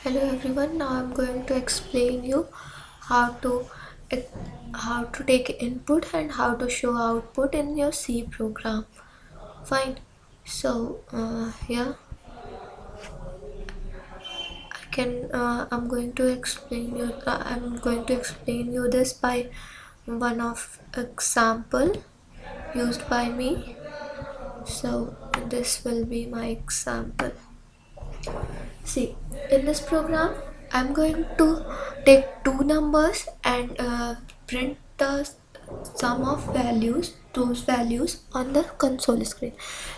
Hello everyone. Now I'm going to explain you how to how to take input and how to show output in your C program. Fine. So here I can I'm going to explain you. I'm going to explain you this by one of example used by me. So this will be my example. See, in this program, I'm going to take two numbers and print the sum of values, those values on the console screen.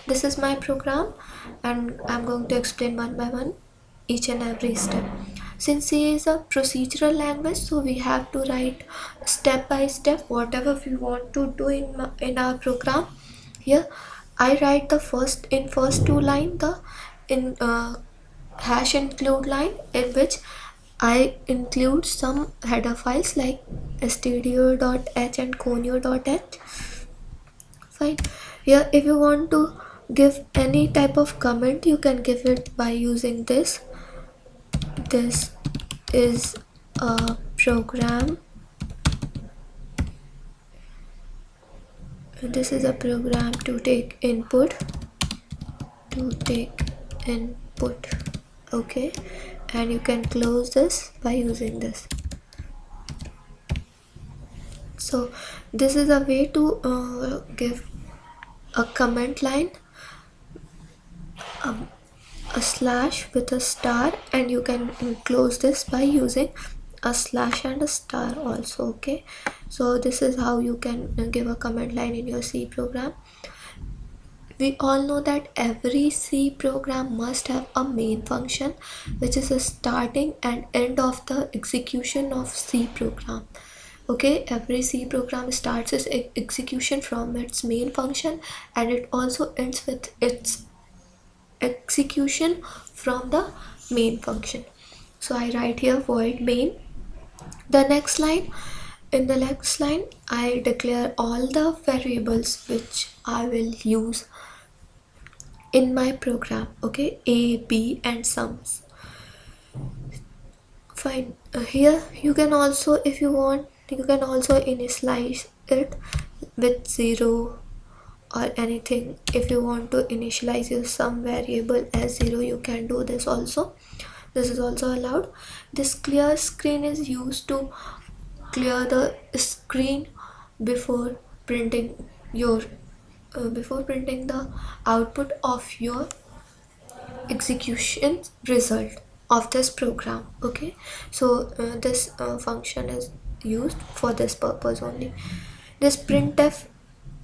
This is my program, and I'm going to explain one by one each and every step. Since C is a procedural language, so we have to write step by step whatever we want to do in our program. Here, I write the first two line the in hash include line in which I include some header files like stdio.h and conio.h. Fine. Here, if you want to give any type of comment, you can give it by using this. This is a program. This is a program to take input. Okay, and you can close this by using this. So this is a way to give a comment line, a slash with a star, and you can close this by using a slash and a star also. Okay, so this is how you can give a comment line in your C program. We all know that every C program must have a main function, which is a starting and end of the execution of C program. Okay, every C program starts its execution from its main function, and it also ends with its execution from the main function. So I write here void main. The next line, in the next line, I declare all the variables which I will use in my program. Okay, a, b, and sums. Fine. Here you can also, if you want, you can also initialize it with 0 or anything. If you want to initialize your sum variable as 0, you can do this also. This is also allowed. This clear screen is used to clear the screen before printing your before printing the output of your execution result of this program. Okay, so this function is used for this purpose only. This printf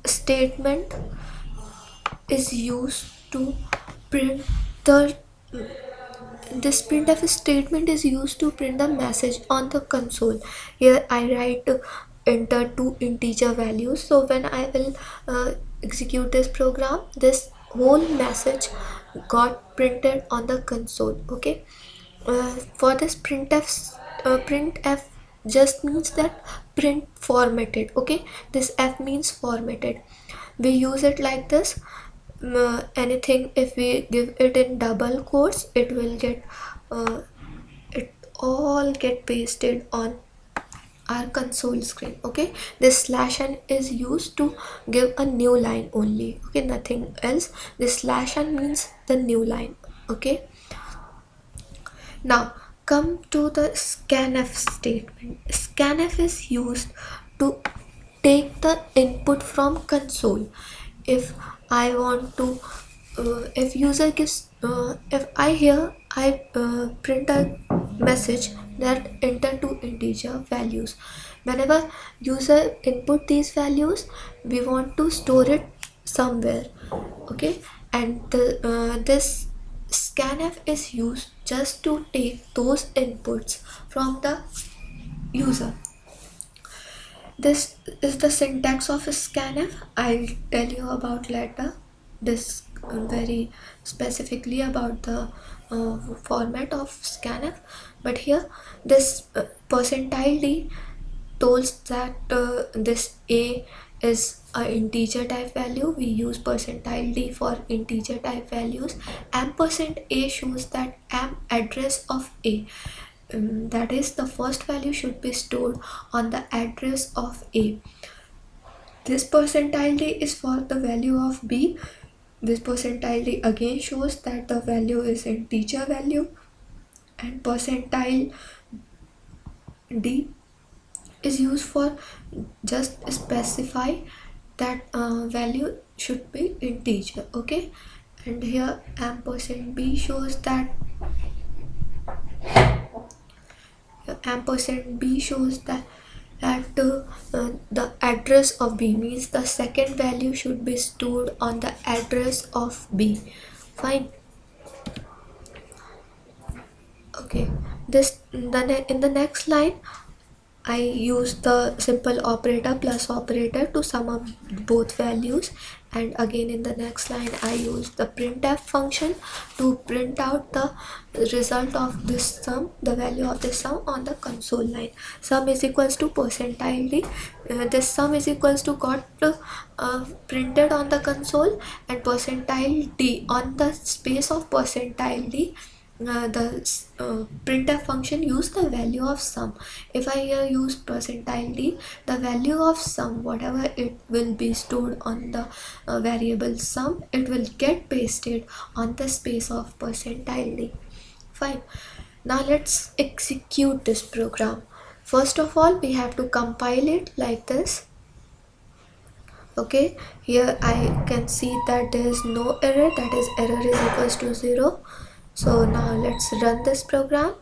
statement is used to print the this printf statement is used to print the message on the console. Here I write enter two integer values, so when I will execute this program, this whole message got printed on the console. Okay, for this printf just means that print formatted. Okay, this f means formatted. We use it like this. Anything, if we give it in double quotes, it will get it all get pasted on our console screen. Okay, this slash n is used to give a new line only. Okay, nothing else. This slash n means the new line. Okay, now come to the scanf statement. Scanf is used to take the input from console. If I want to if user gives if I here I print a message that enter two integer values. Whenever user input these values, we want to store it somewhere. Okay, and this scanf is used just to take those inputs from the user. This is the syntax of scanf. I'll tell you about later. This very specifically about the format of scanf. But here, this percentile d tells that this a is a integer type value. We use percentile d for integer type values. Ampersand a shows that address of a, that is the first value should be stored on the address of a. This percentile d is for the value of b. This percentile d again shows that the value is integer value, and percentile d is used for just specify that value should be integer. Okay, and here ampersand b shows that the address of b means the second value should be stored on the address of b. Fine. Okay, in the next line I use the simple operator plus operator to sum up both values, and again in the next line I use the printf function to print out the result of this sum, the value of this sum on the console line. Sum is equals to percentile d. This sum is equals to got printed on the console, and percentile d on the space of percentile d, the printf function use the value of sum. If I here use percentile d, the value of sum, whatever it will be stored on the variable sum, it will get pasted on the space of percentile d. Fine. Now let's execute this program. First of all, we have to compile it like this. Okay, here I can see that there is no error, that is error is equals to 0. So now let's run this program.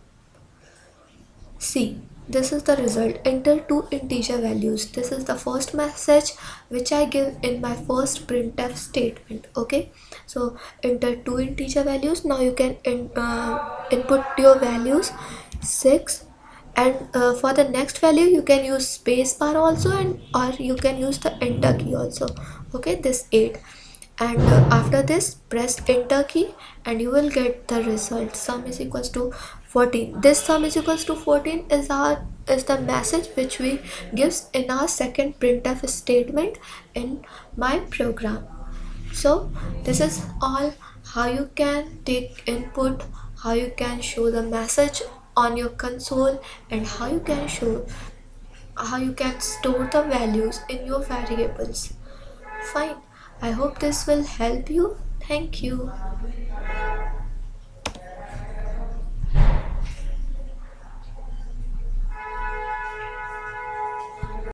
See, this is the result. Enter two integer values. This is the first message which I give in my first printf statement. Okay, so enter two integer values. Now you can input your values 6, and for the next value you can use spacebar also, and or you can use the enter key also. Okay, this 8, and after this press enter key and you will get the result. Sum is equals to 14. This sum is equals to 14 is the message which we gives in our second printf statement in my program. So this is all how you can take input, how you can show the message on your console, and how you can store the values in your variables. Fine. I hope this will help you. Thank you.